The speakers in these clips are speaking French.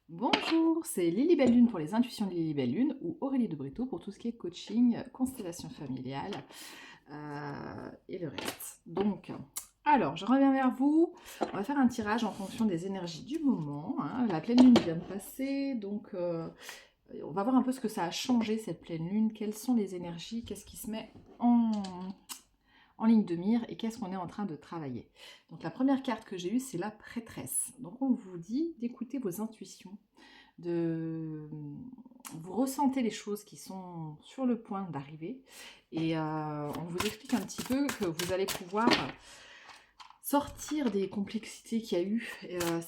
Bonjour, c'est Lily Belle Lune pour les intuitions de Lily Belle Lune ou Aurélie de Brito pour tout ce qui est coaching, constellation familiale et le reste. Donc, alors, je reviens vers vous. On va faire un tirage en fonction des énergies du moment, hein. La pleine lune vient de passer, donc on va voir un peu ce que ça a changé cette pleine lune, quelles sont les énergies, qu'est-ce qui se met en ligne de mire et qu'est-ce qu'on est en train de travailler. Donc la première carte que j'ai eue, c'est la prêtresse. Donc on vous dit d'écouter vos intuitions, de vous ressentez les choses qui sont sur le point d'arriver et on vous explique un petit peu que vous allez pouvoir sortir des complexités qu'il y a eu.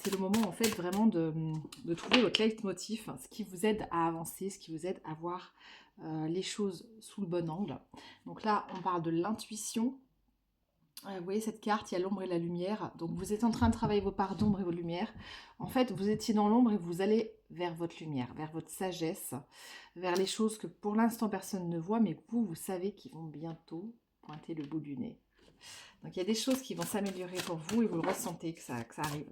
C'est le moment en fait vraiment de trouver votre leitmotiv, ce qui vous aide à avancer, ce qui vous aide à voir les choses sous le bon angle. Donc là, on parle de l'intuition. Vous voyez cette carte, il y a l'ombre et la lumière. Donc vous êtes en train de travailler vos parts d'ombre et vos lumières. En fait, vous étiez dans l'ombre et vous allez vers votre lumière, vers votre sagesse, vers les choses que pour l'instant personne ne voit, mais que vous savez qu'ils vont bientôt pointer le bout du nez. Donc il y a des choses qui vont s'améliorer pour vous et vous le ressentez que ça arrive.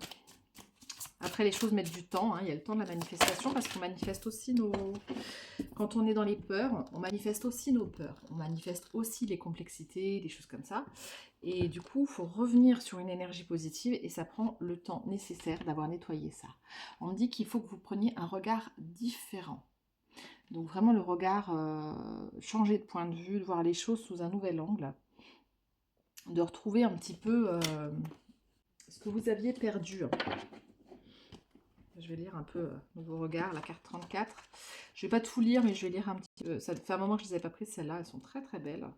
Après, les choses mettent du temps, hein. Il y a le temps de la manifestation parce qu'on manifeste aussi nos... Quand on est dans les peurs, on manifeste aussi nos peurs. On manifeste aussi les complexités, des choses comme ça. Et du coup, il faut revenir sur une énergie positive et ça prend le temps nécessaire d'avoir nettoyé ça. On me dit qu'il faut que vous preniez un regard différent. Donc vraiment le regard, changer de point de vue, de voir les choses sous un nouvel angle, de retrouver un petit peu ce que vous aviez perdu. Je vais lire un peu vos regards, la carte 34. Je ne vais pas tout lire, mais je vais lire un petit peu. Ça fait un moment que je ne les ai pas prises, celles-là, elles sont très très belles.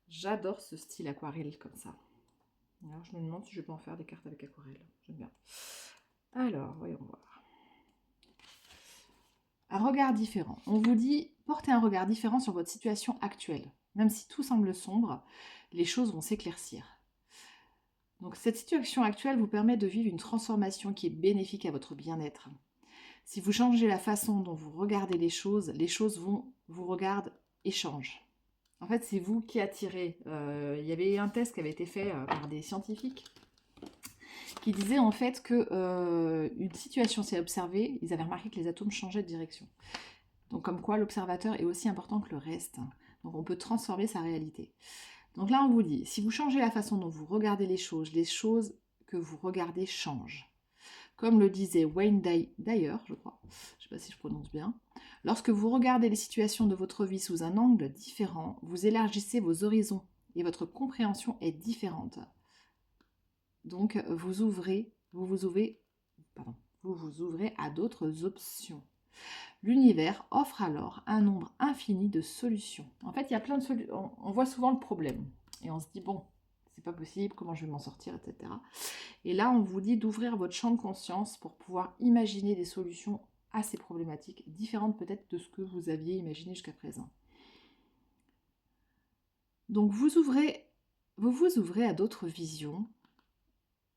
J'adore ce style aquarelle comme ça. Alors je me demande si je peux en faire des cartes avec aquarelle. J'aime bien. Alors, voyons voir. Un regard différent. On vous dit, portez un regard différent sur votre situation actuelle. Même si tout semble sombre, les choses vont s'éclaircir. Donc cette situation actuelle vous permet de vivre une transformation qui est bénéfique à votre bien-être. Si vous changez la façon dont vous regardez les choses vous regardent et changent. En fait, c'est vous qui attirez. Il y avait un test qui avait été fait par des scientifiques qui disait en fait que une situation s'est observée, ils avaient remarqué que les atomes changeaient de direction. Donc comme quoi l'observateur est aussi important que le reste. Donc on peut transformer sa réalité. Donc là on vous dit, si vous changez la façon dont vous regardez les choses que vous regardez changent. Comme le disait Wayne Dyer, je crois, je ne sais pas si je prononce bien, lorsque vous regardez les situations de votre vie sous un angle différent, vous élargissez vos horizons et votre compréhension est différente. Donc vous vous ouvrez à d'autres options. L'univers offre alors un nombre infini de solutions. En fait, il y a plein de solutions. On voit souvent le problème et on se dit bon, c'est pas possible, comment je vais m'en sortir, etc. Et là, on vous dit d'ouvrir votre champ de conscience pour pouvoir imaginer des solutions à ces problématiques, différentes peut-être de ce que vous aviez imaginé jusqu'à présent. Donc vous vous ouvrez à d'autres visions.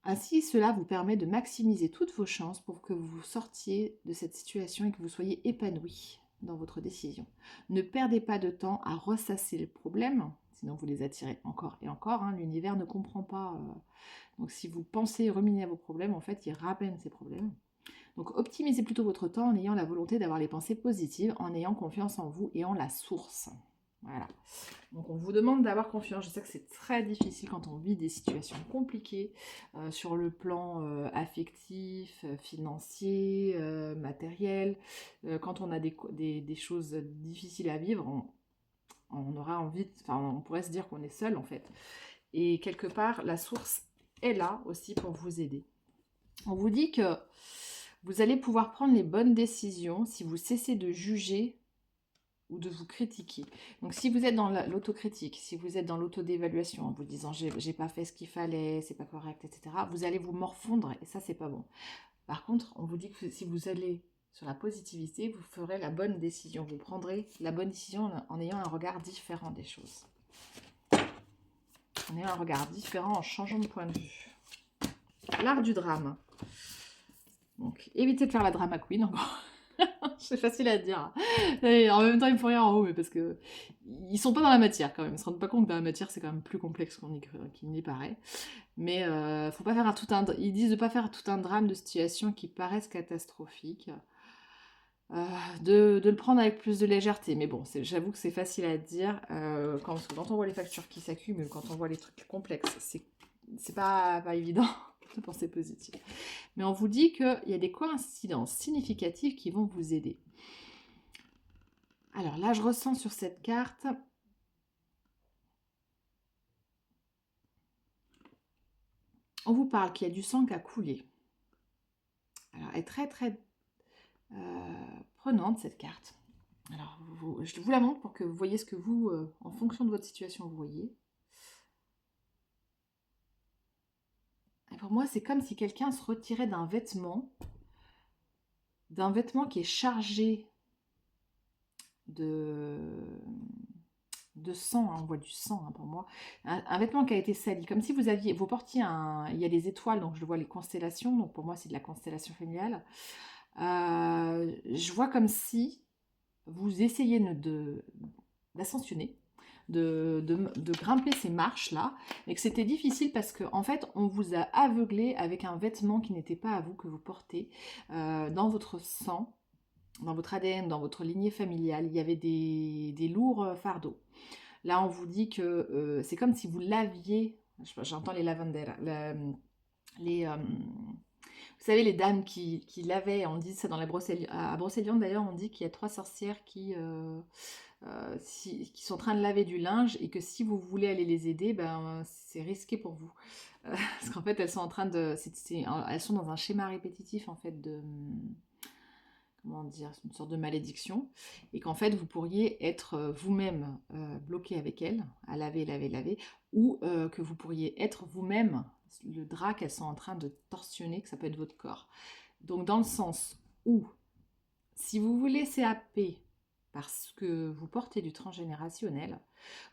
Ainsi, cela vous permet de maximiser toutes vos chances pour que vous sortiez de cette situation et que vous soyez épanoui dans votre décision. Ne perdez pas de temps à ressasser les problèmes, sinon vous les attirez encore et encore. Hein. L'univers ne comprend pas. Donc si vous pensez ruminer à vos problèmes, en fait, il ramène ces problèmes. Donc optimisez plutôt votre temps en ayant la volonté d'avoir les pensées positives, en ayant confiance en vous et en la source. Voilà. Donc on vous demande d'avoir confiance. Je sais que c'est très difficile quand on vit des situations compliquées sur le plan affectif, financier, matériel. Quand on a des choses difficiles à vivre, on aura envie, enfin on pourrait se dire qu'on est seul en fait. Et quelque part, la source est là aussi pour vous aider. On vous dit que vous allez pouvoir prendre les bonnes décisions si vous cessez de juger ou de vous critiquer. Donc si vous êtes dans l'autocritique, si vous êtes dans l'autodévaluation en vous disant j'ai pas fait ce qu'il fallait, c'est pas correct, etc., vous allez vous morfondre et ça c'est pas bon. Par contre, on vous dit que si vous allez sur la positivité, vous ferez la bonne décision, vous prendrez la bonne décision en ayant un regard différent des choses. En ayant un regard différent, en changeant de point de vue. L'art du drame. Donc, évitez de faire la drama queen encore. C'est facile à dire. Et en même temps, ils me font rire en haut, mais parce que ils sont pas dans la matière quand même. Ils se rendent pas compte que dans la matière, c'est quand même plus complexe qu'il n'y paraît. Mais faut pas faire ils disent de pas faire tout un drame de situations qui paraissent catastrophiques. de le prendre avec plus de légèreté. Mais bon, j'avoue que c'est facile à dire parce que quand on voit les factures qui s'accumulent, quand on voit les trucs complexes, c'est pas évident de penser positif. Mais on vous dit qu'il y a des coïncidences significatives qui vont vous aider. Alors là, je ressens sur cette carte... On vous parle qu'il y a du sang qui a coulé. Alors, elle est très très prenante cette carte. Alors, je vous la montre pour que vous voyez ce que vous, en fonction de votre situation, vous voyez. Et pour moi, c'est comme si quelqu'un se retirait d'un vêtement qui est chargé de sang, hein, on voit du sang hein, pour moi, un vêtement qui a été sali, comme si vous portiez il y a des étoiles, donc je vois les constellations, donc pour moi c'est de la constellation familiale. Je vois comme si vous essayez d'ascensionner, de grimper ces marches-là, mais que c'était difficile parce que en fait, on vous a aveuglé avec un vêtement qui n'était pas à vous, que vous portez dans votre sang, dans votre ADN, dans votre lignée familiale. Il y avait des lourds fardeaux. Là, on vous dit que c'est comme si vous laviez, j'entends les lavanderes, vous savez, les dames qui lavaient, on dit ça dans à Brocéliande d'ailleurs, on dit qu'il y a 3 sorcières qui sont en train de laver du linge et que si vous voulez aller les aider, ben, c'est risqué pour vous. Parce qu'en fait, elles sont en train de... elles sont dans un schéma répétitif en fait de... Comment dire, une sorte de malédiction, et qu'en fait vous pourriez être vous-même bloqué avec elles, à laver, laver, laver, ou que vous pourriez être vous-même le drap qu'elles sont en train de torsionner, que ça peut être votre corps. Donc dans le sens où, si vous vous laissez happer parce que vous portez du transgénérationnel,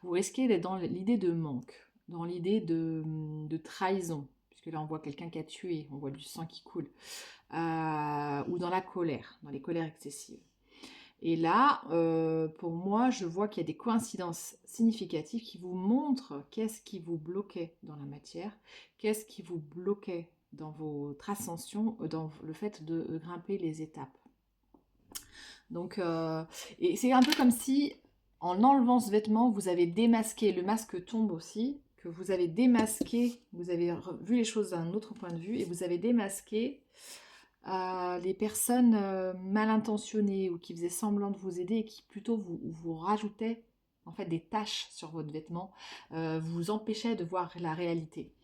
vous risquez d'être dans l'idée de manque, dans l'idée de trahison, puisque là on voit quelqu'un qui a tué, on voit du sang qui coule, ou dans la colère, dans les colères excessives. Et là, pour moi, je vois qu'il y a des coïncidences significatives qui vous montrent qu'est-ce qui vous bloquait dans la matière, qu'est-ce qui vous bloquait dans votre ascension, dans le fait de grimper les étapes. Donc, et c'est un peu comme si, en enlevant ce vêtement, vous avez démasqué, le masque tombe aussi, que vous avez démasqué, vous avez vu les choses d'un autre point de vue, et vous avez démasqué les personnes mal intentionnées ou qui faisaient semblant de vous aider et qui plutôt vous rajoutaient en fait des taches sur votre vêtement, vous empêchaient de voir la réalité.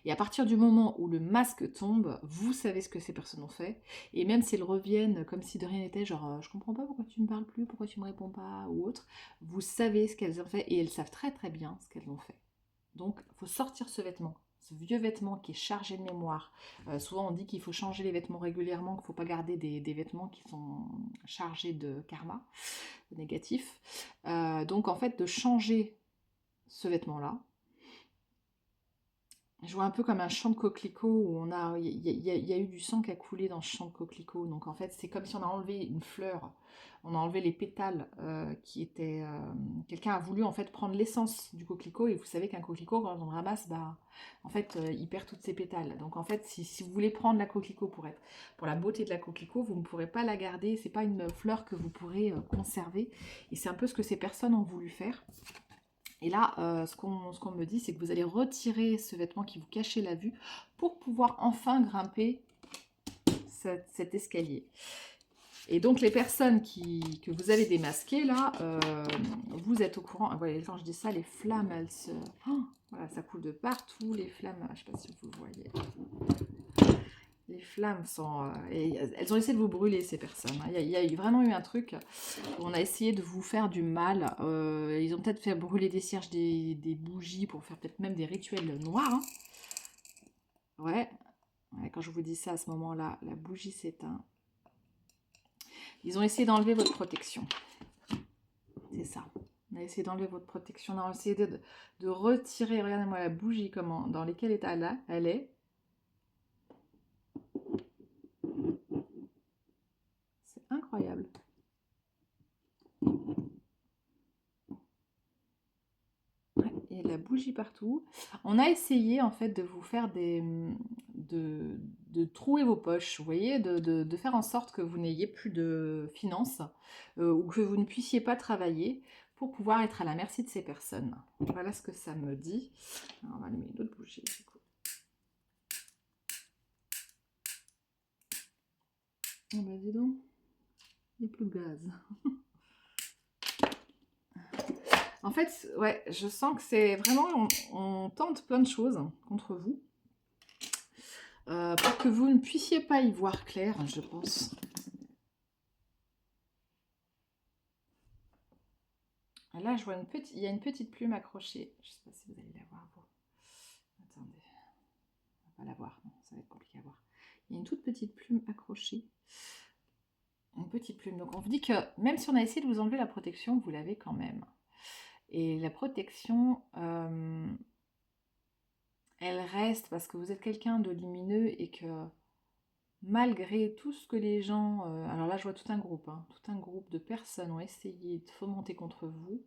Et à partir du moment où le masque tombe, vous savez ce que ces personnes ont fait. Et même si elles reviennent comme si de rien n'était, genre je comprends pas pourquoi tu ne me parles plus, pourquoi tu me réponds pas ou autre, vous savez ce qu'elles ont fait et elles savent très très bien ce qu'elles ont fait. Donc il faut sortir ce vêtement, ce vieux vêtement qui est chargé de mémoire. Souvent on dit qu'il faut changer les vêtements régulièrement, qu'il ne faut pas garder des vêtements qui sont chargés de karma, de négatif. Donc en fait de changer ce vêtement-là, je vois un peu comme un champ de coquelicots où il y a eu du sang qui a coulé dans ce champ de coquelicots. Donc en fait, c'est comme si on a enlevé une fleur, on a enlevé les pétales qui étaient... quelqu'un a voulu en fait prendre l'essence du coquelicot et vous savez qu'un coquelicot, quand on le ramasse, bah, en fait, il perd toutes ses pétales. Donc en fait, si vous voulez prendre la coquelicot pour la beauté de la coquelicot, vous ne pourrez pas la garder. C'est pas une fleur que vous pourrez conserver. Et c'est un peu ce que ces personnes ont voulu faire. Et là, ce qu'on me dit, c'est que vous allez retirer ce vêtement qui vous cachait la vue pour pouvoir enfin grimper cet escalier. Et donc, les personnes que vous avez démasquées, là, vous êtes au courant. Ah, voilà, quand je dis ça, les flammes, elles se... Oh, voilà, ça coule de partout, les flammes, je ne sais pas si vous voyez. Les flammes sont... elles ont essayé de vous brûler, ces personnes. Il y a vraiment eu un truc où on a essayé de vous faire du mal. Ils ont peut-être fait brûler des cierges, des bougies, pour faire peut-être même des rituels noirs. Hein. Ouais. Quand je vous dis ça, à ce moment-là, la bougie s'éteint. Ils ont essayé d'enlever votre protection. C'est ça. On a essayé d'enlever votre protection. On a essayé de retirer, regardez-moi la bougie, dans quel état là elle est. C'est incroyable. Ouais, et la bougie partout. On a essayé en fait de vous faire de trouer vos poches, vous voyez, de faire en sorte que vous n'ayez plus de finances ou que vous ne puissiez pas travailler pour pouvoir être à la merci de ces personnes. Voilà ce que ça me dit. Alors, on va allumer d'autres bougies du coup. Oh bah dis donc, il n'y a plus de gaz. En fait, ouais, je sens que c'est vraiment, on tente plein de choses contre vous. Pour que vous ne puissiez pas y voir clair, je pense. Là, je vois il y a une petite plume accrochée. Je ne sais pas si vous allez la voir, vous. Attendez. On va pas la voir, non, ça va être compliqué à voir. Il y a une toute petite plume accrochée. Une petite plume. Donc, on vous dit que même si on a essayé de vous enlever la protection, vous l'avez quand même. Et la protection, elle reste parce que vous êtes quelqu'un de lumineux et que malgré tout ce que les gens... alors là, je vois tout un groupe de personnes ont essayé de fomenter contre vous.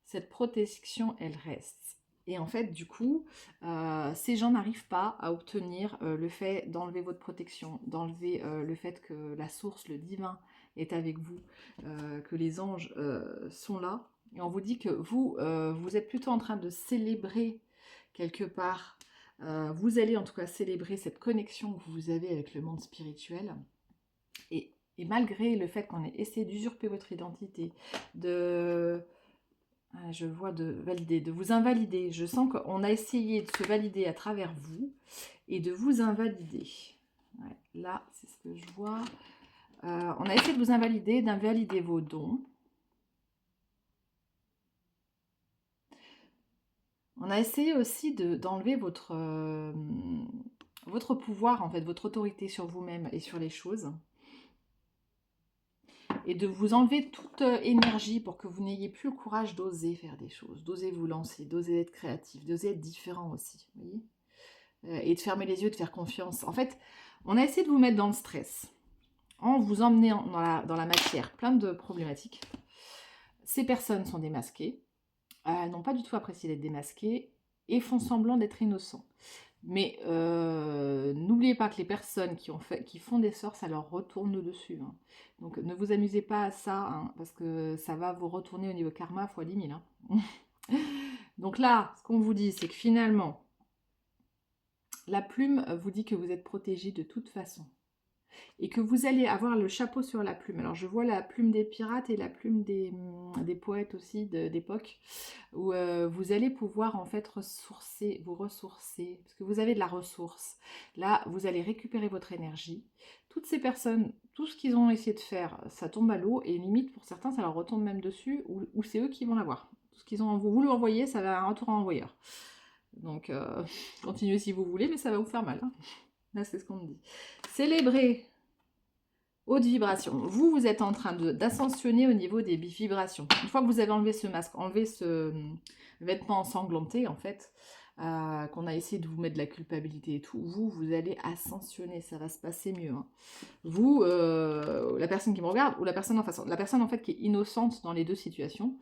Cette protection, elle reste. Et en fait, du coup, ces gens n'arrivent pas à obtenir le fait d'enlever votre protection, d'enlever le fait que la source, le divin, est avec vous, que les anges sont là. Et on vous dit que vous, vous êtes plutôt en train de célébrer quelque part. Vous allez en tout cas célébrer cette connexion que vous avez avec le monde spirituel. Et malgré le fait qu'on ait essayé d'usurper votre identité, je vois de valider, de vous invalider. Je sens qu'on a essayé de se valider à travers vous et de vous invalider. Ouais, là, c'est ce que je vois. On a essayé de vous invalider, d'invalider vos dons. On a essayé aussi d'enlever votre pouvoir, en fait, votre autorité sur vous-même et sur les choses. Et de vous enlever toute énergie pour que vous n'ayez plus le courage d'oser faire des choses, d'oser vous lancer, d'oser être créatif, d'oser être différent aussi, vous voyez, et de fermer les yeux, de faire confiance. En fait, on a essayé de vous mettre dans le stress, en vous emmenant dans la matière, plein de problématiques. Ces personnes sont démasquées, elles n'ont pas du tout apprécié d'être démasquées, et font semblant d'être innocents. Mais n'oubliez pas que les personnes qui font des sorts, ça leur retourne dessus. Hein. Donc ne vous amusez pas à ça, hein, parce que ça va vous retourner au niveau karma fois 10 000. Hein. Donc là, ce qu'on vous dit, c'est que finalement, la plume vous dit que vous êtes protégé de toute façon. Et que vous allez avoir le chapeau sur la plume. Alors je vois la plume des pirates et la plume des poètes aussi d'époque, où vous allez pouvoir en fait vous ressourcer, parce que vous avez de la ressource. Là, vous allez récupérer votre énergie. Toutes ces personnes, tout ce qu'ils ont essayé de faire, ça tombe à l'eau, et limite pour certains, ça leur retombe même dessus, ou c'est eux qui vont l'avoir. Tout ce qu'ils ont voulu envoyer, ça va un retour en envoyeur. Donc, continuez si vous voulez, mais ça va vous faire mal. Hein. Là, c'est ce qu'on me dit. Célébrez haute vibration. Vous êtes en train d'ascensionner au niveau des vibrations. Une fois que vous avez enlevé ce masque, enlevé ce vêtement ensanglanté, en fait, qu'on a essayé de vous mettre de la culpabilité et tout, vous allez ascensionner, ça va se passer mieux. Hein. Vous, la personne qui me regarde, ou la personne en face, la personne en fait qui est innocente dans les deux situations,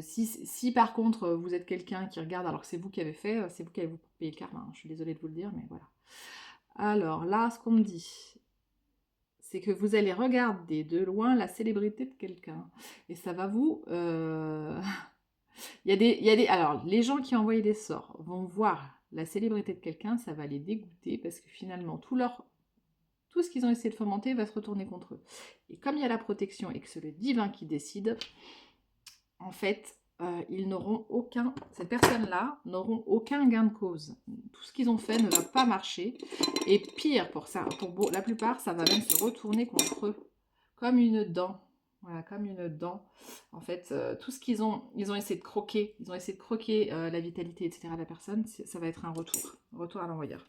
si par contre vous êtes quelqu'un qui regarde alors que c'est vous qui avez fait, c'est vous qui allez vous payer le karma. Hein. Je suis désolée de vous le dire, mais voilà. Alors là, ce qu'on me dit, c'est que vous allez regarder de loin la célébrité de quelqu'un. Et ça va vous... Alors, les gens qui ont envoyé des sorts vont voir la célébrité de quelqu'un, ça va les dégoûter parce que finalement, tout ce qu'ils ont essayé de fomenter va se retourner contre eux. Et comme il y a la protection et que c'est le divin qui décide, en fait... ils n'auront ces personnes-là n'auront aucun gain de cause. Tout ce qu'ils ont fait ne va pas marcher. Et pire, pour la plupart, ça va même se retourner contre eux. Comme une dent. Voilà, comme une dent. En fait, tout ce ils ont essayé de croquer. Ils ont essayé de croquer la vitalité, etc. de la personne. Ça va être un retour. Retour à l'envoyeur.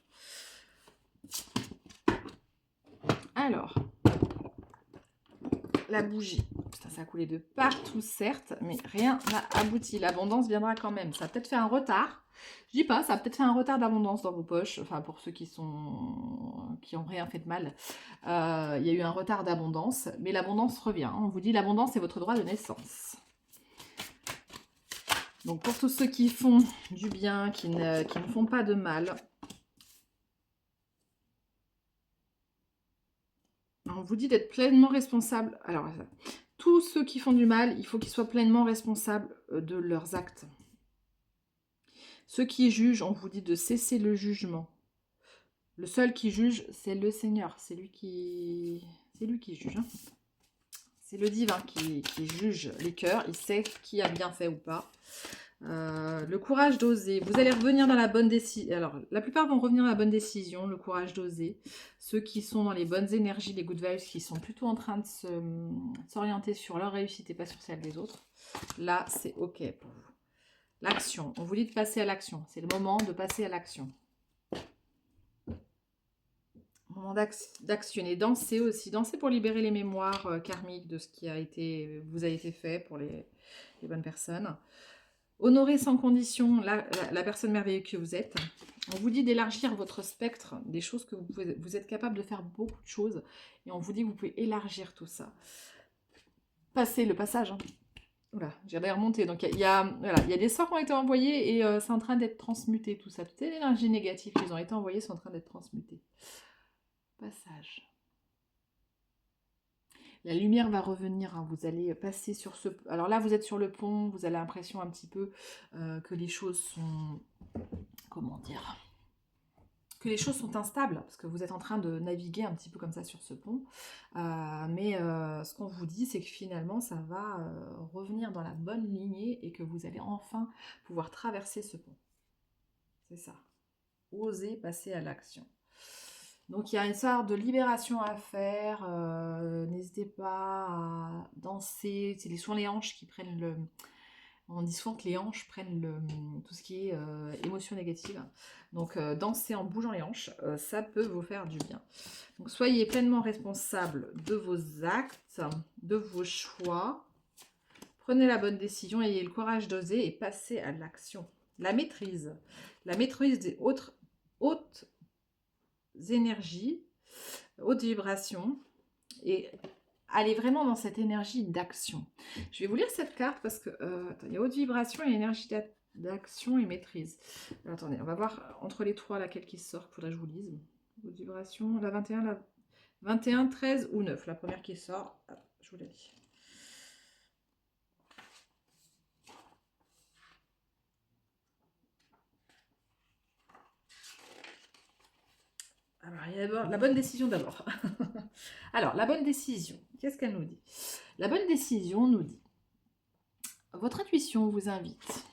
Alors, la bougie. Putain, ça a coulé de partout, certes, mais rien n'a abouti. L'abondance viendra quand même. Ça a peut-être fait un retard. Je dis pas, ça a peut-être fait un retard d'abondance dans vos poches. Enfin, pour ceux qui ont rien fait de mal. Il y a eu un retard d'abondance, mais l'abondance revient. On vous dit l'abondance, c'est votre droit de naissance. Donc, pour tous ceux qui font du bien, qui ne font pas de mal, On vous dit d'être pleinement responsable. Alors, tous ceux qui font du mal, il faut qu'ils soient pleinement responsables de leurs actes. Ceux qui jugent, on vous dit de cesser le jugement. Le seul qui juge, c'est le Seigneur. C'est lui qui juge. Hein. C'est le divin qui juge les cœurs. Il sait qui a bien fait ou pas. Le courage d'oser. Vous allez revenir dans la bonne décision. Alors, la plupart vont revenir dans la bonne décision. Le courage d'oser. Ceux qui sont dans les bonnes énergies, les good vibes, qui sont plutôt en train de s'orienter sur leur réussite et pas sur celle des autres. Là, c'est OK pour vous. L'action. On vous dit de passer à l'action. C'est le moment de passer à l'action. Moment d'actionner, danser aussi, danser pour libérer les mémoires karmiques de ce qui vous a été fait pour les bonnes personnes. Honorer sans condition la personne merveilleuse que vous êtes. On vous dit d'élargir votre spectre, des choses que vous êtes capable de faire beaucoup de choses, et on vous dit que vous pouvez élargir tout ça. Passer le passage. Hein. Voilà, j'ai remonté. Donc il y a des sorts qui ont été envoyés et c'est en train d'être transmuté tout ça. Toutes les énergies négatives qui ont été envoyées sont en train d'être transmutées. Passage. La lumière va revenir, hein. Vous allez passer sur ce... Alors là, vous êtes sur le pont, vous avez l'impression un petit peu que les choses sont... Comment dire? Que les choses sont instables, parce que vous êtes en train de naviguer un petit peu comme ça sur ce pont. Mais ce qu'on vous dit, c'est que finalement, ça va revenir dans la bonne lignée et que vous allez enfin pouvoir traverser ce pont. C'est ça. Osez passer à l'action. Donc il y a une sorte de libération à faire, n'hésitez pas à danser, c'est souvent les hanches qui prennent le... On dit souvent que les hanches prennent tout ce qui est émotion négative. Donc danser en bougeant les hanches, ça peut vous faire du bien. Donc soyez pleinement responsable de vos actes, de vos choix. Prenez la bonne décision, ayez le courage d'oser et passez à l'action. La maîtrise des hautes énergies, haute vibration, et allez vraiment dans cette énergie d'action. Je vais vous lire cette carte parce que il y a haute vibration et énergie d'action et maîtrise. Alors, attendez, on va voir entre les trois laquelle qui sort, il faudrait que je vous lise. Haute vibration, la 21, la 21, 13 ou 9, la première qui sort, je vous la lis. Alors, il y a d'abord la bonne décision d'abord. Alors, la bonne décision, qu'est-ce qu'elle nous dit? La bonne décision nous dit, votre intuition vous invite.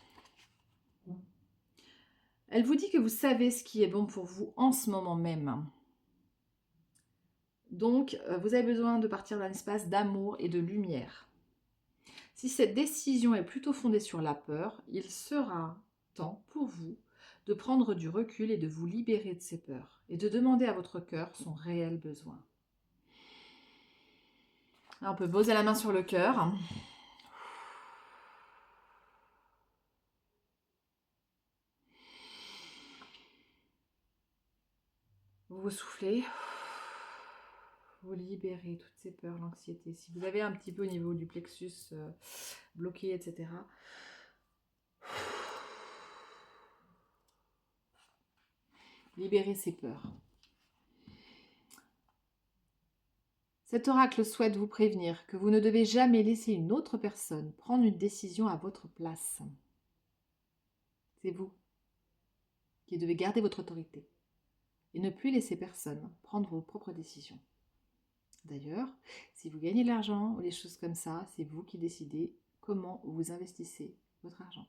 Elle vous dit que vous savez ce qui est bon pour vous en ce moment même. Donc, vous avez besoin de partir d'un espace d'amour et de lumière. Si cette décision est plutôt fondée sur la peur, il sera temps pour vous de prendre du recul et de vous libérer de ces peurs et de demander à votre cœur son réel besoin. Alors, on peut poser la main sur le cœur. Vous soufflez. Vous libérez toutes ces peurs, l'anxiété. Si vous avez un petit peu au niveau du plexus bloqué, etc., libérez ces peurs. Cet oracle souhaite vous prévenir que vous ne devez jamais laisser une autre personne prendre une décision à votre place. C'est vous qui devez garder votre autorité et ne plus laisser personne prendre vos propres décisions. D'ailleurs, si vous gagnez de l'argent ou des choses comme ça, c'est vous qui décidez comment vous investissez votre argent.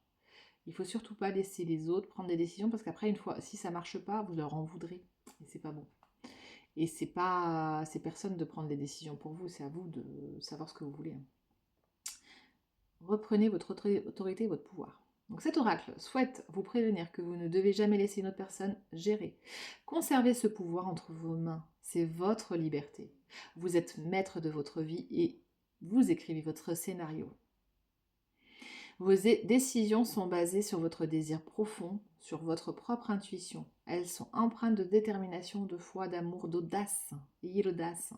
Il ne faut surtout pas laisser les autres prendre des décisions parce qu'après, une fois, si ça ne marche pas, vous leur en voudrez et c'est pas bon. Et c'est pas à ces personnes de prendre des décisions pour vous, c'est à vous de savoir ce que vous voulez. Reprenez votre autorité et votre pouvoir. Donc cet oracle souhaite vous prévenir que vous ne devez jamais laisser une autre personne gérer. Conservez ce pouvoir entre vos mains, c'est votre liberté. Vous êtes maître de votre vie et vous écrivez votre scénario. Vos décisions sont basées sur votre désir profond, sur votre propre intuition. Elles sont empreintes de détermination, de foi, d'amour, d'audace. Ayez l'audace.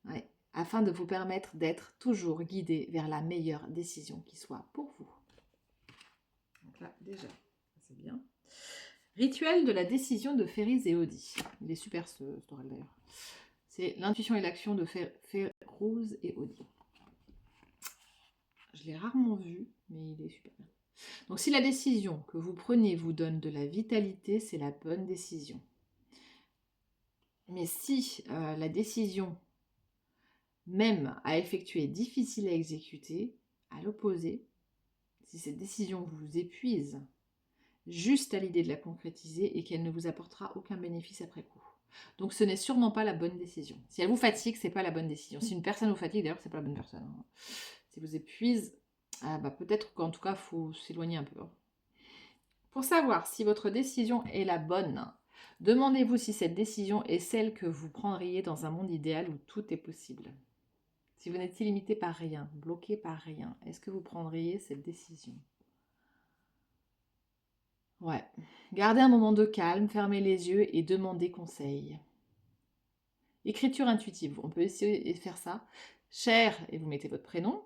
Ouais. Afin de vous permettre d'être toujours guidé vers la meilleure décision qui soit pour vous. Donc là, déjà, c'est bien. Rituel de la décision de Féris et Audi. Il est super ce oral d'ailleurs. C'est l'intuition et l'action de Férouz et Audi. Je l'ai rarement vu, mais il est super bien. Donc si la décision que vous prenez vous donne de la vitalité, c'est la bonne décision. Mais si la décision même à effectuer est difficile à exécuter, à l'opposé, si cette décision vous épuise juste à l'idée de la concrétiser et qu'elle ne vous apportera aucun bénéfice après coup. Donc ce n'est sûrement pas la bonne décision. Si elle vous fatigue, c'est pas la bonne décision. Si une personne vous fatigue, d'ailleurs, c'est pas la bonne personne. Hein. Si vous épuise, peut-être qu'en tout cas, il faut s'éloigner un peu. Hein. Pour savoir si votre décision est la bonne, demandez-vous si cette décision est celle que vous prendriez dans un monde idéal où tout est possible. Si vous n'êtes limité par rien, bloqué par rien, est-ce que vous prendriez cette décision? Ouais. Gardez un moment de calme, fermez les yeux et demandez conseil. Écriture intuitive, on peut essayer de faire ça. Cher, et vous mettez votre prénom.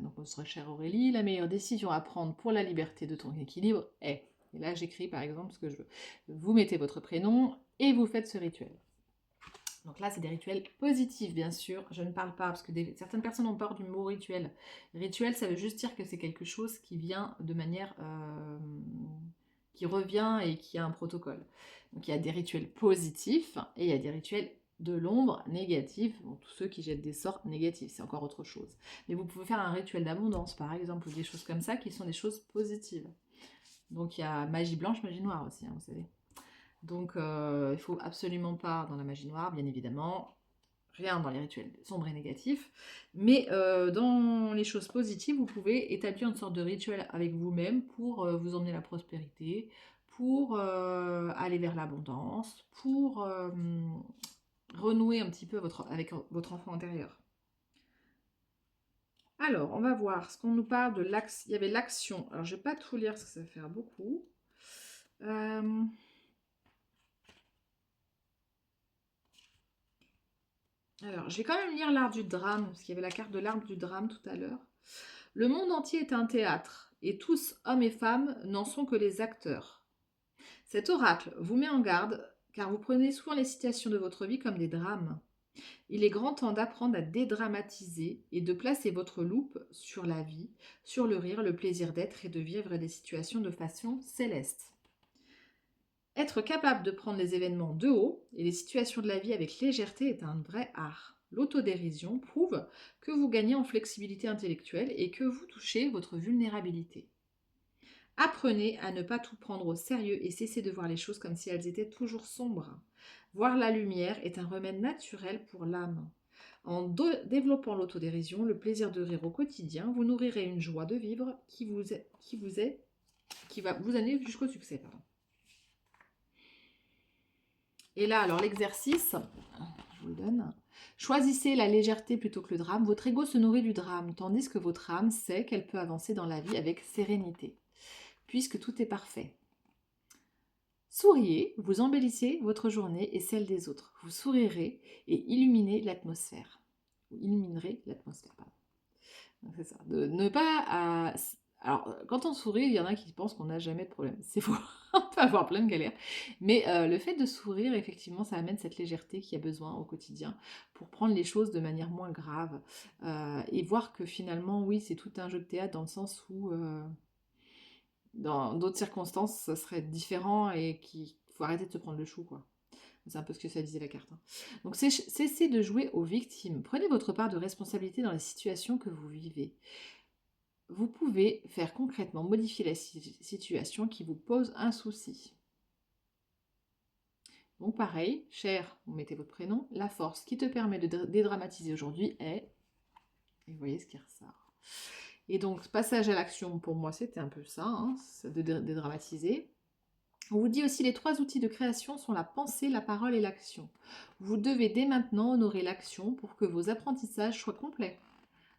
Donc on serait chère Aurélie, la meilleure décision à prendre pour la liberté de ton équilibre est. Et là j'écris par exemple ce que je veux. Vous mettez votre prénom et vous faites ce rituel. Donc là c'est des rituels positifs bien sûr. Je ne parle pas parce que certaines personnes ont peur du mot rituel. Rituel ça veut juste dire que c'est quelque chose qui vient de manière... qui revient et qui a un protocole. Donc il y a des rituels positifs et il y a des rituels de l'ombre négatifs, bon, tous ceux qui jettent des sorts négatifs, c'est encore autre chose. Mais vous pouvez faire un rituel d'abondance par exemple, ou des choses comme ça qui sont des choses positives. Donc il y a magie blanche, magie noire aussi, hein, vous savez. Donc il ne faut absolument pas dans la magie noire, bien évidemment, rien dans les rituels sombres et négatifs, mais dans les choses positives, vous pouvez établir une sorte de rituel avec vous-même pour vous emmener la prospérité, pour aller vers l'abondance, pour renouer un petit peu avec votre enfant intérieur. Alors, on va voir ce qu'on nous parle de l'action. Il y avait l'action. Alors, je ne vais pas tout lire parce que ça va faire beaucoup. Alors, je vais quand même lire l'art du drame, parce qu'il y avait la carte de l'arbre du drame tout à l'heure. Le monde entier est un théâtre, et tous, hommes et femmes, n'en sont que les acteurs. Cet oracle vous met en garde, car vous prenez souvent les situations de votre vie comme des drames. Il est grand temps d'apprendre à dédramatiser et de placer votre loupe sur la vie, sur le rire, le plaisir d'être et de vivre des situations de façon céleste. Être capable de prendre les événements de haut et les situations de la vie avec légèreté est un vrai art. L'autodérision prouve que vous gagnez en flexibilité intellectuelle et que vous touchez votre vulnérabilité. Apprenez à ne pas tout prendre au sérieux et cessez de voir les choses comme si elles étaient toujours sombres. Voir la lumière est un remède naturel pour l'âme. En développant l'autodérision, le plaisir de rire au quotidien, vous nourrirez une joie de vivre qui va vous amener jusqu'au succès. Pardon. Et là, alors l'exercice, je vous le donne. Choisissez la légèreté plutôt que le drame. Votre ego se nourrit du drame, tandis que votre âme sait qu'elle peut avancer dans la vie avec sérénité, puisque tout est parfait. Souriez, vous embellissez votre journée et celle des autres. Vous sourirez et illuminez l'atmosphère. Vous illuminerez l'atmosphère, pardon. Donc c'est ça. De ne pas... Alors, quand on sourit, il y en a qui pensent qu'on n'a jamais de problème. C'est faux. On peut avoir plein de galères. Mais le fait de sourire, effectivement, ça amène cette légèreté qu'il y a besoin au quotidien pour prendre les choses de manière moins grave et voir que finalement, oui, c'est tout un jeu de théâtre dans le sens où... dans d'autres circonstances, ça serait différent et qu'il faut arrêter de se prendre le chou, quoi. C'est un peu ce que ça disait la carte. Hein. Donc, cessez de jouer aux victimes. Prenez votre part de responsabilité dans les situations que vous vivez. Vous pouvez faire concrètement modifier la situation qui vous pose un souci. Donc, pareil, cher, vous mettez votre prénom. La force qui te permet de dédramatiser aujourd'hui est... Et vous voyez ce qui ressort. Et donc, passage à l'action, pour moi, c'était un peu ça, hein, de dédramatiser. On vous dit aussi les 3 outils de création sont la pensée, la parole et l'action. Vous devez dès maintenant honorer l'action pour que vos apprentissages soient complets.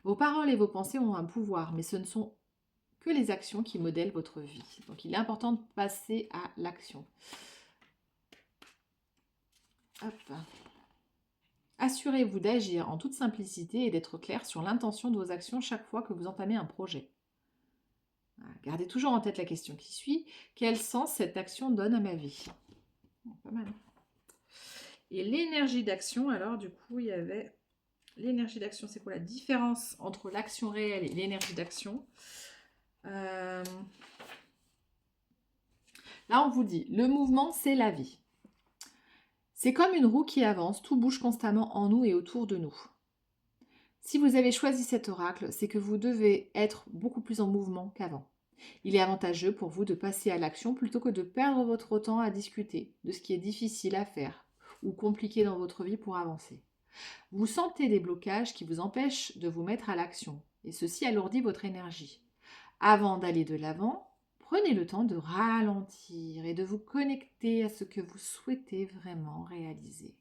Vos paroles et vos pensées ont un pouvoir, mais ce ne sont que les actions qui modèlent votre vie. Donc il est important de passer à l'action. Hop. Assurez-vous d'agir en toute simplicité et d'être clair sur l'intention de vos actions chaque fois que vous entamez un projet. Gardez toujours en tête la question qui suit. Quel sens cette action donne à ma vie? Pas mal. Et l'énergie d'action, alors du coup, il y avait... L'énergie d'action, c'est quoi la différence entre l'action réelle et l'énergie d'action? Là, on vous dit, le mouvement, c'est la vie. C'est comme une roue qui avance, tout bouge constamment en nous et autour de nous. Si vous avez choisi cet oracle, c'est que vous devez être beaucoup plus en mouvement qu'avant. Il est avantageux pour vous de passer à l'action plutôt que de perdre votre temps à discuter de ce qui est difficile à faire ou compliqué dans votre vie pour avancer. Vous sentez des blocages qui vous empêchent de vous mettre à l'action, et ceci alourdit votre énergie. Avant d'aller de l'avant, prenez le temps de ralentir et de vous connecter à ce que vous souhaitez vraiment réaliser.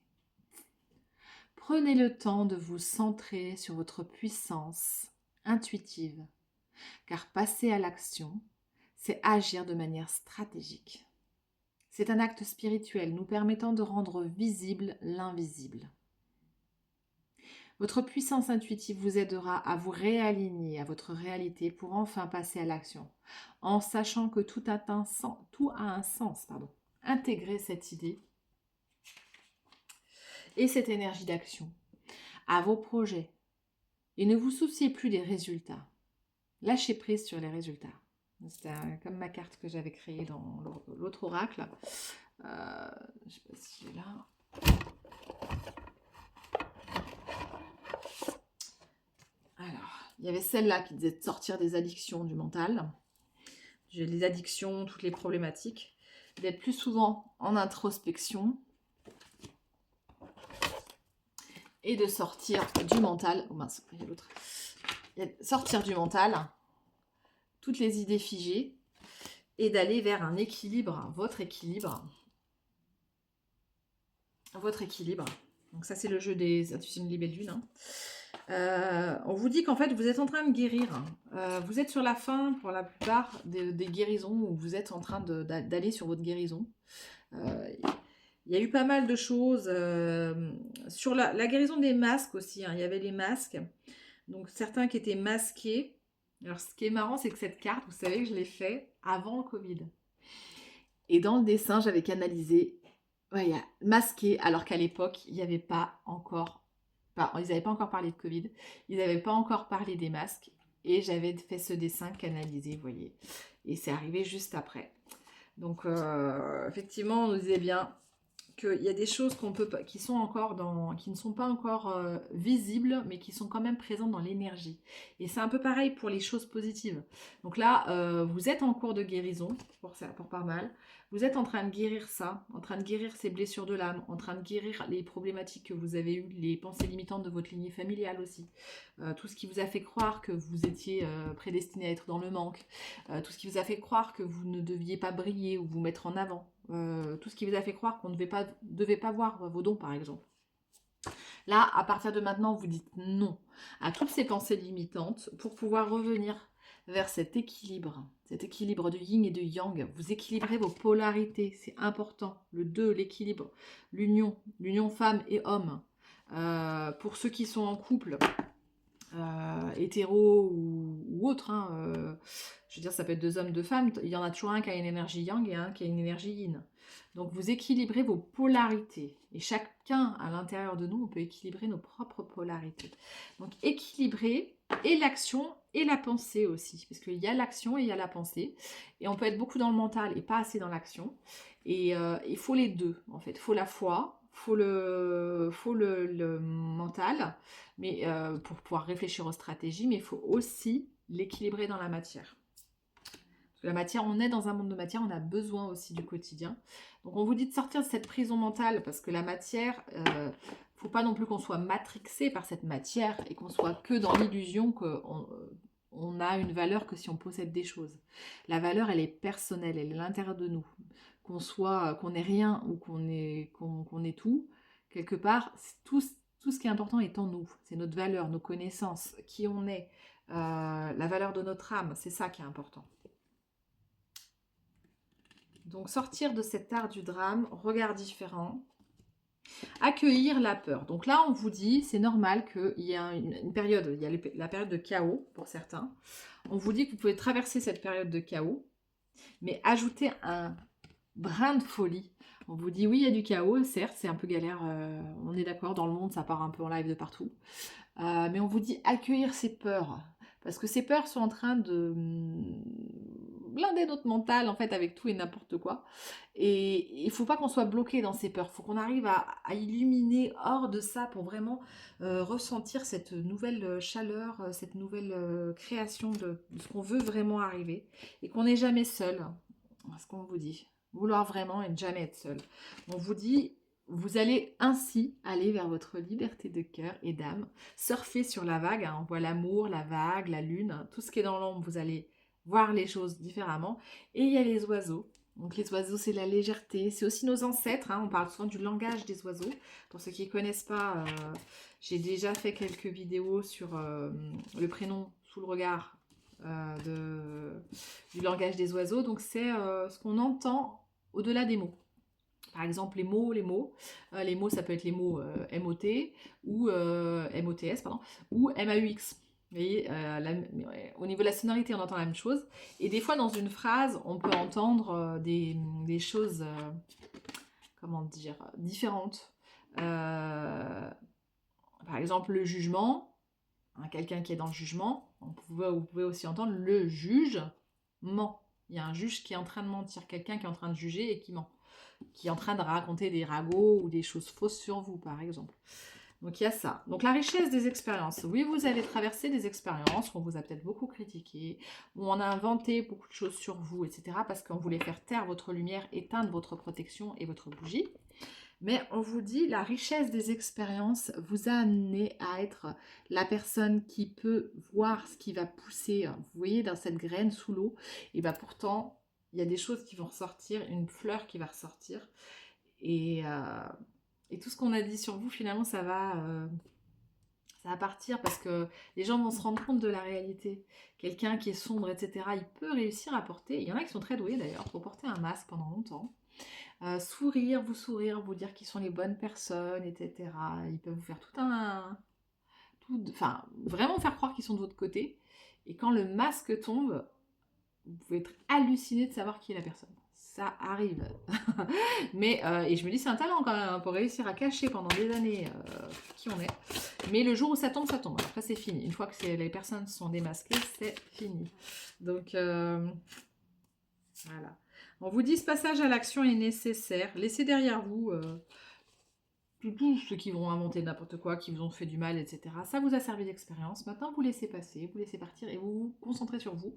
Prenez le temps de vous centrer sur votre puissance intuitive, car passer à l'action, c'est agir de manière stratégique. C'est un acte spirituel nous permettant de rendre visible l'invisible. Votre puissance intuitive vous aidera à vous réaligner à votre réalité pour enfin passer à l'action, en sachant que tout a un sens. Intégrez cette idée et cette énergie d'action à vos projets et ne vous souciez plus des résultats. Lâchez prise sur les résultats. C'était comme ma carte que j'avais créée dans l'autre oracle. Je ne sais pas si j'ai là. Alors, il y avait celle-là qui disait de sortir des addictions du mental. J'ai les addictions, toutes les problématiques. D'être plus souvent en introspection. Et de sortir du mental. Oh mince, il y a l'autre. Sortir du mental. Toutes les idées figées. Et d'aller vers un équilibre, votre équilibre. Votre équilibre. Donc ça, c'est le jeu des intuitions de Libelle Lune. On vous dit qu'en fait, vous êtes en train de guérir. Vous êtes sur la fin, pour la plupart, des guérisons, où vous êtes en train d'aller sur votre guérison. Il y a eu pas mal de choses. Sur la guérison des masques aussi, hein, il y avait les masques. Donc certains qui étaient masqués. Alors ce qui est marrant, c'est que cette carte, vous savez que je l'ai fait avant le Covid. Et dans le dessin, j'avais canalisé il y a masqué, alors qu'à l'époque, il n'y avait pas encore... ils n'avaient pas encore parlé de Covid, ils n'avaient pas encore parlé des masques, et j'avais fait ce dessin canalisé, vous voyez. Et c'est arrivé juste après. Donc, effectivement, on nous disait bien qu'il y a des choses qui ne sont pas encore visibles, mais qui sont quand même présentes dans l'énergie. Et c'est un peu pareil pour les choses positives. Donc là, vous êtes en cours de guérison, pour pas mal. Vous êtes en train de guérir ça, en train de guérir ces blessures de l'âme, en train de guérir les problématiques que vous avez eues, les pensées limitantes de votre lignée familiale aussi. Tout ce qui vous a fait croire que vous étiez prédestiné à être dans le manque. Tout ce qui vous a fait croire que vous ne deviez pas briller ou vous mettre en avant. Tout ce qui vous a fait croire qu'on ne devait pas voir vos dons, par exemple. Là, à partir de maintenant, vous dites non à toutes ces pensées limitantes pour pouvoir revenir vers cet équilibre du yin et du yang. Vous équilibrez vos polarités, c'est important. Le 2, l'équilibre, l'union femme et homme. Pour ceux qui sont en couple, hétéro ou autre, hein, je veux dire, ça peut être 2 hommes, 2 femmes, il y en a toujours un qui a une énergie yang et un qui a une énergie yin. Donc vous équilibrez vos polarités. Et chacun, à l'intérieur de nous, on peut équilibrer nos propres polarités. Donc équilibrer et l'action et la pensée aussi. Parce qu'il y a l'action et il y a la pensée. Et on peut être beaucoup dans le mental et pas assez dans l'action. Et il faut les deux, en fait. Il faut la foi, il faut le mental, mais pour pouvoir réfléchir aux stratégies, mais il faut aussi l'équilibrer dans la matière. Parce que la matière, on est dans un monde de matière, on a besoin aussi du quotidien. Donc on vous dit de sortir de cette prison mentale, parce que la matière, faut pas non plus qu'on soit matrixé par cette matière et qu'on soit que dans l'illusion qu'on a une valeur que si on possède des choses. La valeur, elle est personnelle, elle est à l'intérieur de nous. Qu'on ait rien ou qu'on ait tout, quelque part, tout ce qui est important est en nous. C'est notre valeur, nos connaissances, qui on est, la valeur de notre âme, c'est ça qui est important. Donc sortir de cet art du drame, regard différent, accueillir la peur. Donc là, on vous dit, c'est normal qu'il y ait une période, il y a la période de chaos pour certains. On vous dit que vous pouvez traverser cette période de chaos, mais ajouter un brin de folie On vous dit oui, il y a du chaos, certes, c'est un peu galère, on est d'accord, dans le monde, ça part un peu en live de partout. Mais on vous dit accueillir ces peurs. Parce que ces peurs sont en train de blinder notre mental, en fait, avec tout et n'importe quoi. Et il ne faut pas qu'on soit bloqué dans ces peurs. Il faut qu'on arrive à illuminer hors de ça pour vraiment ressentir cette nouvelle chaleur, cette nouvelle création de ce qu'on veut vraiment arriver. Et qu'on n'est jamais seul. C'est ce qu'on vous dit. Vouloir vraiment et ne jamais être seul. On vous dit, vous allez ainsi aller vers votre liberté de cœur et d'âme. Surfer sur la vague, hein. On voit l'amour, la vague, la lune, tout ce qui est dans l'ombre, vous allez voir les choses différemment. Et il y a les oiseaux. Donc les oiseaux, c'est la légèreté. C'est aussi nos ancêtres, hein. On parle souvent du langage des oiseaux. Pour ceux qui ne connaissent pas, j'ai déjà fait quelques vidéos sur le prénom sous le regard du langage des oiseaux. Donc c'est ce qu'on entend au-delà des mots. Par exemple, les mots. Les mots, ça peut être les mots MOT ou MOTS, pardon, ou MAUX. Vous voyez, au niveau de la sonorité, on entend la même chose. Et des fois, dans une phrase, on peut entendre des choses, comment dire, différentes. Par exemple, le jugement. Hein, quelqu'un qui est dans le jugement, vous pouvez aussi entendre le juge ment. Il y a un juge qui est en train de mentir, quelqu'un qui est en train de juger et qui ment, qui est en train de raconter des ragots ou des choses fausses sur vous, par exemple. Donc il y a ça. Donc la richesse des expériences. Oui, vous avez traversé des expériences où on vous a peut-être beaucoup critiqué, où on a inventé beaucoup de choses sur vous, etc. parce qu'on voulait faire taire votre lumière, éteindre votre protection et votre bougie. Mais on vous dit, la richesse des expériences vous a amené à être la personne qui peut voir ce qui va pousser. Vous voyez, dans cette graine sous l'eau, et bien pourtant, il y a des choses qui vont ressortir, une fleur qui va ressortir. Et tout ce qu'on a dit sur vous, finalement, ça va partir parce que les gens vont se rendre compte de la réalité. Quelqu'un qui est sombre, etc., il peut réussir à porter, il y en a qui sont très doués d'ailleurs, pour porter un masque pendant longtemps. Sourire, vous dire qu'ils sont les bonnes personnes, etc. Ils peuvent vous faire enfin, vraiment faire croire qu'ils sont de votre côté. Et quand le masque tombe, vous pouvez être halluciné de savoir qui est la personne. Ça arrive. Mais, et je me dis, c'est un talent quand même, hein, pour réussir à cacher pendant des années qui on est. Mais le jour où ça tombe, ça tombe. Après, c'est fini. Une fois que les personnes sont démasquées, c'est fini. Donc, voilà. On vous dit, ce passage à l'action est nécessaire. Laissez derrière vous tous ceux qui vont inventer n'importe quoi, qui vous ont fait du mal, etc. Ça vous a servi d'expérience. Maintenant, vous laissez passer, vous laissez partir et vous vous concentrez sur vous.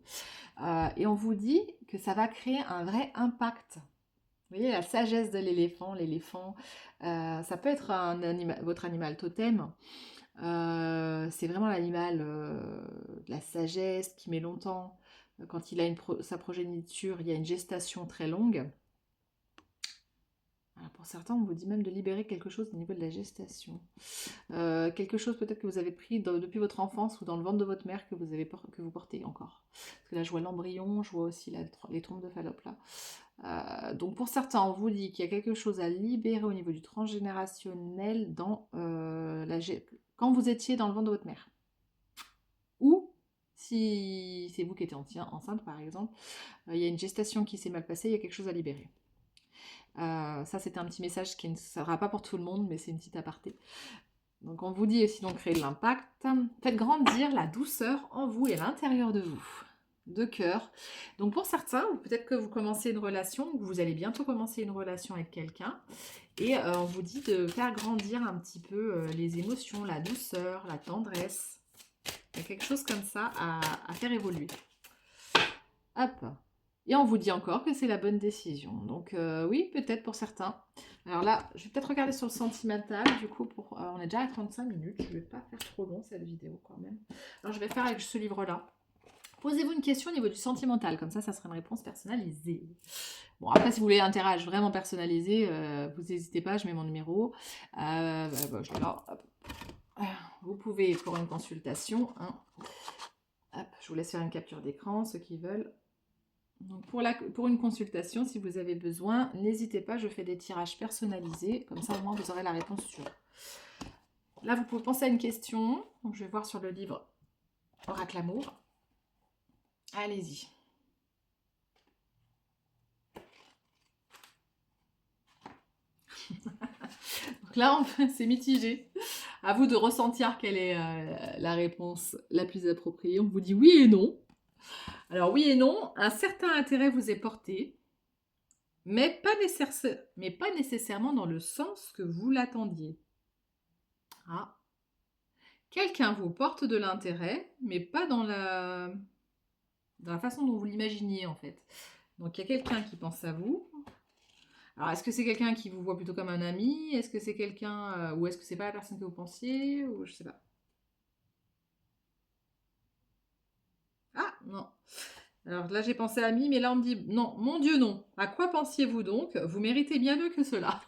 Et on vous dit que ça va créer un vrai impact. Vous voyez, la sagesse de l'éléphant. L'éléphant, ça peut être votre animal totem. C'est vraiment l'animal de la sagesse qui met longtemps. Quand il a sa progéniture, il y a une gestation très longue. Alors pour certains, on vous dit même de libérer quelque chose au niveau de la gestation. Quelque chose peut-être que vous avez pris depuis votre enfance ou dans le ventre de votre mère que vous portez encore. Parce que là, je vois l'embryon, je vois aussi les trompes de Fallope là. Donc pour certains, on vous dit qu'il y a quelque chose à libérer au niveau du transgénérationnel quand vous étiez dans le ventre de votre mère. Ou si c'est vous qui étiez enceinte par exemple, il y a une gestation qui s'est mal passée, il y a quelque chose à libérer. Ça c'était un petit message qui ne sera pas pour tout le monde, mais c'est une petite aparté. Donc on vous dit aussi donc créer de l'impact. Faites grandir la douceur en vous et à l'intérieur de vous. De cœur. Donc pour certains, peut-être que vous commencez une relation, ou vous allez bientôt commencer une relation avec quelqu'un, et on vous dit de faire grandir un petit peu les émotions, la douceur, la tendresse. Il y a quelque chose comme ça à faire évoluer. Hop. Et on vous dit encore que c'est la bonne décision. Donc oui, peut-être pour certains. Alors là, je vais peut-être regarder sur le sentimental. Du coup, on est déjà à 35 minutes. Je ne vais pas faire trop long cette vidéo quand même. Alors je vais faire avec ce livre-là. Posez-vous une question au niveau du sentimental. Comme ça sera une réponse personnalisée. Bon, après, si vous voulez un tirage vraiment personnalisé, vous n'hésitez pas, je mets mon numéro. Je l'ai là. Vous pouvez, pour une consultation, hein, hop, je vous laisse faire une capture d'écran, ceux qui veulent. Donc pour une consultation, si vous avez besoin, n'hésitez pas, je fais des tirages personnalisés, comme ça au moins vous aurez la réponse sûre. Là, vous pouvez penser à une question, donc je vais voir sur le livre Oracle Amour. Allez-y. Donc là, c'est mitigé. À vous de ressentir quelle est la réponse la plus appropriée. On vous dit oui et non. Alors oui et non, un certain intérêt vous est porté, mais pas nécessairement dans le sens que vous l'attendiez. Ah. Quelqu'un vous porte de l'intérêt, mais pas dans la façon dont vous l'imaginiez en fait. Donc il y a quelqu'un qui pense à vous. Alors est-ce que c'est quelqu'un qui vous voit plutôt comme un ami? Est-ce que c'est quelqu'un ou est-ce que c'est pas la personne que vous pensiez? Ou je sais pas. Ah non. Alors là j'ai pensé ami, mais là on me dit non, mon Dieu non. À quoi pensiez-vous donc? Vous méritez bien mieux que cela.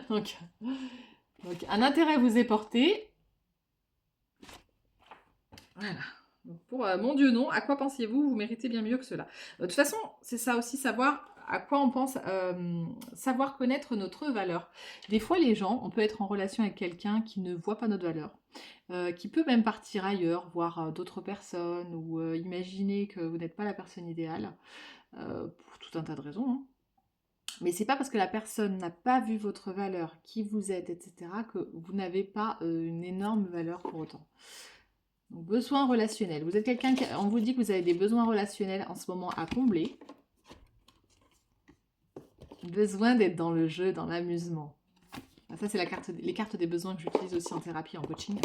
donc, donc un intérêt vous est porté. Voilà. Donc, pour mon Dieu non, à quoi pensiez-vous? Vous méritez bien mieux que cela. De toute façon, c'est ça aussi, savoir à quoi on pense, savoir connaître notre valeur. Des fois, les gens, on peut être en relation avec quelqu'un qui ne voit pas notre valeur, qui peut même partir ailleurs, voir d'autres personnes, ou imaginer que vous n'êtes pas la personne idéale, pour tout un tas de raisons. Hein. Mais c'est pas parce que la personne n'a pas vu votre valeur, qui vous êtes, etc., que vous n'avez pas une énorme valeur pour autant. Donc, besoins relationnels. Vous êtes quelqu'un qui... On vous dit que vous avez des besoins relationnels en ce moment à combler. Besoin d'être dans le jeu, dans l'amusement. Ça, c'est les cartes des besoins que j'utilise aussi en thérapie, en coaching.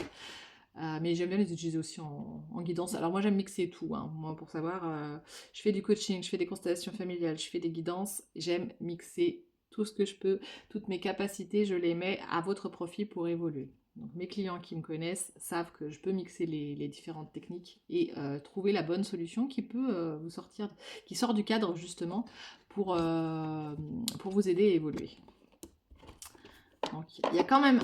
Mais j'aime bien les utiliser aussi en guidance. Alors moi, j'aime mixer tout. Hein. Moi, pour savoir, je fais du coaching, je fais des constellations familiales, je fais des guidances. J'aime mixer tout ce que je peux. Toutes mes capacités, je les mets à votre profit pour évoluer. Donc mes clients qui me connaissent savent que je peux mixer les différentes techniques et trouver la bonne solution qui peut vous sortir, qui sort du cadre justement pour vous aider à évoluer. Donc il y a quand même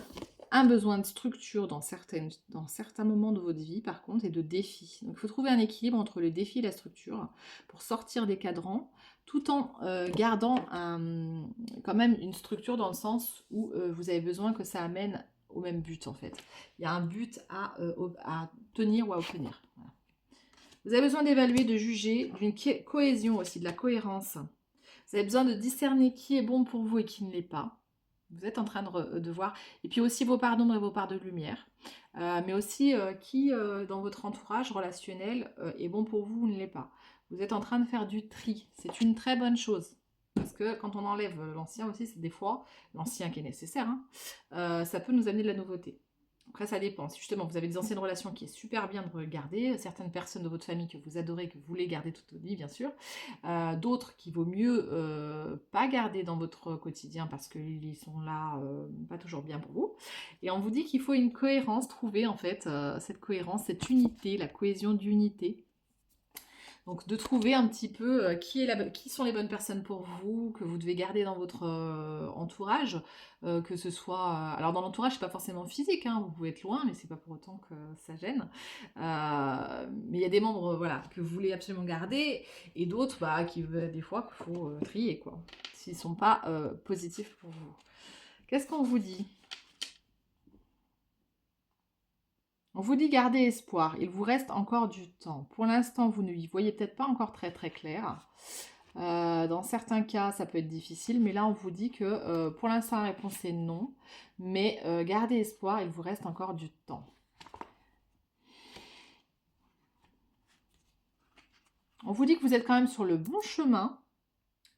un besoin de structure dans certains moments de votre vie par contre et de défis. Donc il faut trouver un équilibre entre le défi et la structure pour sortir des cadrans tout en gardant quand même une structure dans le sens où vous avez besoin que ça amène au même but en fait. Il y a un but à tenir ou à obtenir. Voilà. Vous avez besoin d'évaluer, de juger, d'une cohésion aussi, de la cohérence. Vous avez besoin de discerner qui est bon pour vous et qui ne l'est pas. Vous êtes en train de voir. Et puis aussi vos parts d'ombre et vos parts de lumière. Mais aussi qui dans votre entourage relationnel est bon pour vous ou ne l'est pas. Vous êtes en train de faire du tri. C'est une très bonne chose. Parce que quand on enlève l'ancien aussi, c'est des fois l'ancien qui est nécessaire. Hein, ça peut nous amener de la nouveauté. Après, ça dépend. Si justement vous avez des anciennes relations qui est super bien de regarder, certaines personnes de votre famille que vous adorez, que vous voulez garder toute votre vie, bien sûr, d'autres qu'il vaut mieux pas garder dans votre quotidien parce qu'ils sont là pas toujours bien pour vous. Et on vous dit qu'il faut une cohérence, trouver en fait cette cohérence, cette unité, la cohésion d'unité. Donc de trouver un petit peu qui sont les bonnes personnes pour vous, que vous devez garder dans votre entourage, que ce soit... alors dans l'entourage, c'est pas forcément physique, hein, vous pouvez être loin, mais c'est pas pour autant que ça gêne. Mais il y a des membres voilà, que vous voulez absolument garder, et d'autres qui des fois qu'il faut trier, quoi, s'ils sont pas positifs pour vous. Qu'est-ce qu'on vous dit ? On vous dit garder espoir, il vous reste encore du temps. Pour l'instant, vous ne y voyez peut-être pas encore très très clair. Dans certains cas, ça peut être difficile, mais là, on vous dit que pour l'instant, la réponse est non. Mais gardez espoir, il vous reste encore du temps. On vous dit que vous êtes quand même sur le bon chemin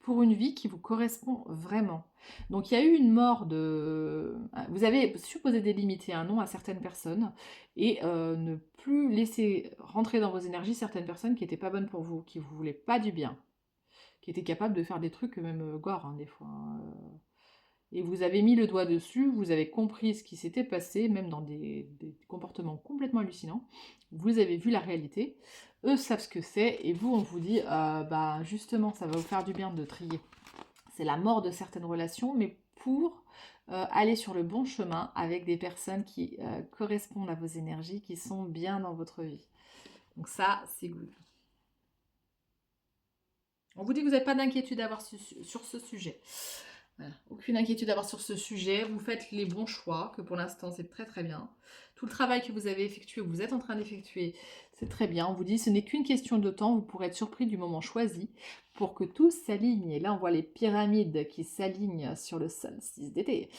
pour une vie qui vous correspond vraiment. Donc il y a eu une mort de... Vous avez supposé délimiter un nom à certaines personnes et ne plus laisser rentrer dans vos énergies certaines personnes qui n'étaient pas bonnes pour vous, qui ne vous voulaient pas du bien, qui étaient capables de faire des trucs même gore des fois. Et vous avez mis le doigt dessus, vous avez compris ce qui s'était passé, même dans des comportements complètement hallucinants. Vous avez vu la réalité, eux savent ce que c'est, et vous, on vous dit, justement, ça va vous faire du bien de trier. C'est la mort de certaines relations, mais pour aller sur le bon chemin avec des personnes qui correspondent à vos énergies, qui sont bien dans votre vie. Donc ça, c'est good. On vous dit que vous n'avez pas d'inquiétude à avoir sur ce sujet. Voilà. Aucune inquiétude à avoir sur ce sujet. Vous faites les bons choix, que pour l'instant, c'est très très bien. Tout le travail que vous avez effectué, que vous êtes en train d'effectuer, c'est très bien. On vous dit, ce n'est qu'une question de temps. Vous pourrez être surpris du moment choisi pour que tout s'aligne. Et là, on voit les pyramides qui s'alignent sur le solstice d'été.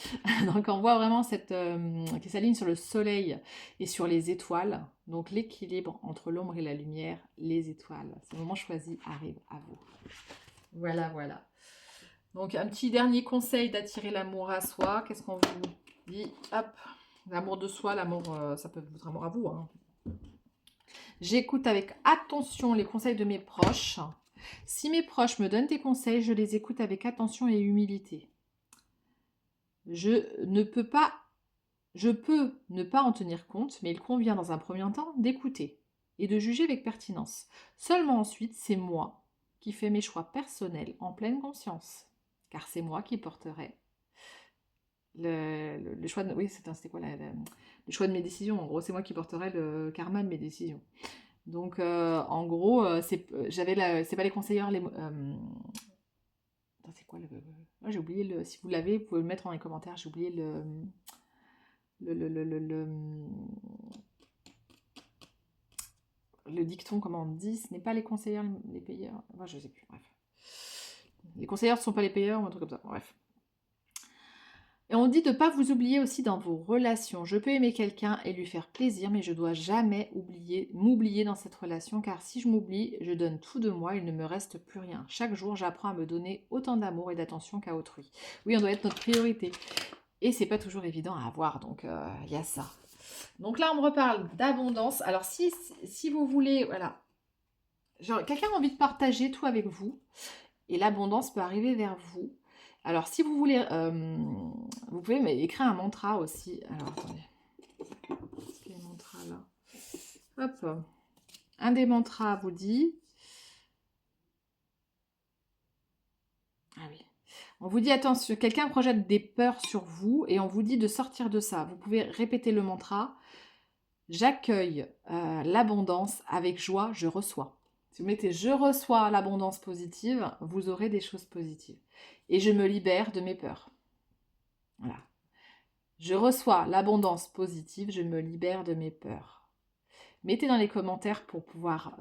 Donc, on voit vraiment qui s'aligne sur le soleil et sur les étoiles. Donc, l'équilibre entre l'ombre et la lumière, les étoiles. Ce moment choisi arrive à vous. Voilà, voilà. Donc, un petit dernier conseil d'attirer l'amour à soi. Qu'est-ce qu'on vous dit? Hop, l'amour de soi, l'amour, ça peut être amour à vous. Hein. J'écoute avec attention les conseils de mes proches. Si mes proches me donnent des conseils, je les écoute avec attention et humilité. Je peux ne pas en tenir compte, mais il convient dans un premier temps d'écouter et de juger avec pertinence. Seulement ensuite, c'est moi qui fais mes choix personnels en pleine conscience, car c'est moi qui porterai le choix de... Oui, c'était quoi le choix de mes décisions. En gros, c'est moi qui porterai le karma de mes décisions. Donc, en gros, c'est pas les conseillers, c'est quoi le... Ouais, j'ai oublié le... Si vous l'avez, vous pouvez le mettre dans les commentaires. J'ai oublié le dicton, comment on dit. Ce n'est pas les conseillers, les payeurs. Moi, je sais plus, bref. Les conseillers ne sont pas les payeurs ou un truc comme ça, bref. Et on dit de ne pas vous oublier aussi dans vos relations. Je peux aimer quelqu'un et lui faire plaisir, mais je ne dois jamais m'oublier dans cette relation, car si je m'oublie, je donne tout de moi, il ne me reste plus rien. Chaque jour, j'apprends à me donner autant d'amour et d'attention qu'à autrui. Oui, on doit être notre priorité. Et c'est pas toujours évident à avoir, donc il y a ça. Donc là, on me reparle d'abondance. Alors si vous voulez, voilà, genre, quelqu'un a envie de partager tout avec vous, et l'abondance peut arriver vers vous. Alors, si vous voulez, vous pouvez écrire un mantra aussi. Alors, attendez. Qu'est-ce qu'il y a les mantras là? Hop. Un des mantras vous dit... Ah oui. On vous dit, attention, quelqu'un projette des peurs sur vous et on vous dit de sortir de ça. Vous pouvez répéter le mantra. J'accueille l'abondance avec joie, je reçois. Si vous mettez je reçois l'abondance positive, vous aurez des choses positives. Et je me libère de mes peurs. Voilà. Je reçois l'abondance positive, je me libère de mes peurs. Mettez dans les commentaires pour pouvoir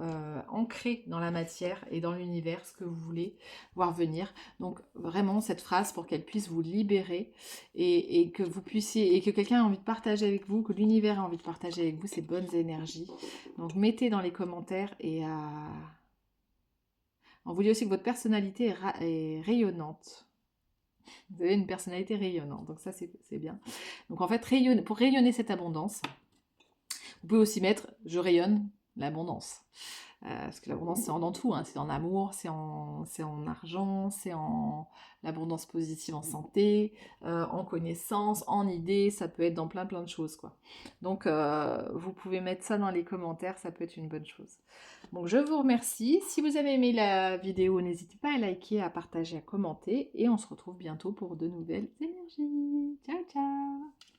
ancrer dans la matière et dans l'univers ce que vous voulez voir venir. Donc vraiment cette phrase pour qu'elle puisse vous libérer et que vous puissiez, et que quelqu'un a envie de partager avec vous, que l'univers a envie de partager avec vous ces bonnes énergies. Donc mettez dans les commentaires et on vous dit aussi que votre personnalité est rayonnante. Vous avez une personnalité rayonnante, donc ça c'est bien. Donc en fait, pour rayonner cette abondance, vous pouvez aussi mettre « je rayonne l'abondance ». Parce que l'abondance, c'est dans tout, hein. C'est en amour, c'est en argent, c'est en l'abondance positive en santé, en connaissances, en idées, ça peut être dans plein de choses, quoi. Donc, vous pouvez mettre ça dans les commentaires, ça peut être une bonne chose. Donc, je vous remercie. Si vous avez aimé la vidéo, n'hésitez pas à liker, à partager, à commenter, et on se retrouve bientôt pour de nouvelles énergies. Ciao, ciao!